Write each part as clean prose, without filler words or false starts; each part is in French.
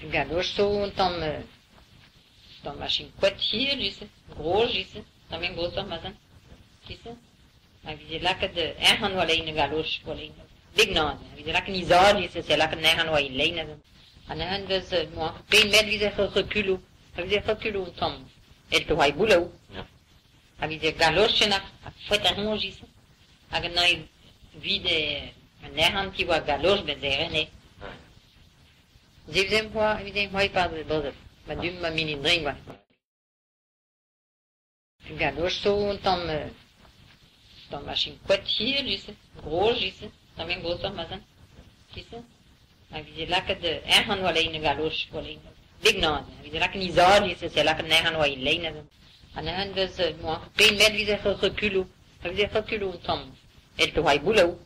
Galoche zo tom machine quartier, disse, groß, disse, também groß Amazon, disse. Avise lá que de erran wala in galoche wala in big non, avise lá que nizar, disse, c'est là que erran wala in leina. Anahan vez moi, pein med vise reculo, avise reculo tom. El to hay bulo. Avise galoche na fouetarron, disse. Agnai vide erran qui wa galoche bezerene. Deuxième fois, évidemment, il parle de bordel. Ma dûme ma mini drink, ouais. Galoche zo tom machine quartier, disse, groß, disse, também groß Amazon, disse. Avise lá que de erran wala in galoche wala in big non, avise lá que nizar, disse, c'est là que erran wala in leina. Anahan vez moi, pein med vise reculo, avise reculo tom. El to hay bulo.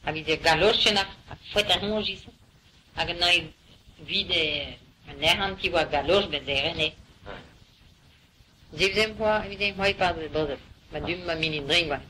Avise galoche na fouetarron, disse. Agnai vide erran qui wa galoche bezerene. Deuxième fois, évidemment, il parle de bordel. Ma dûme ma mini drink, ouais.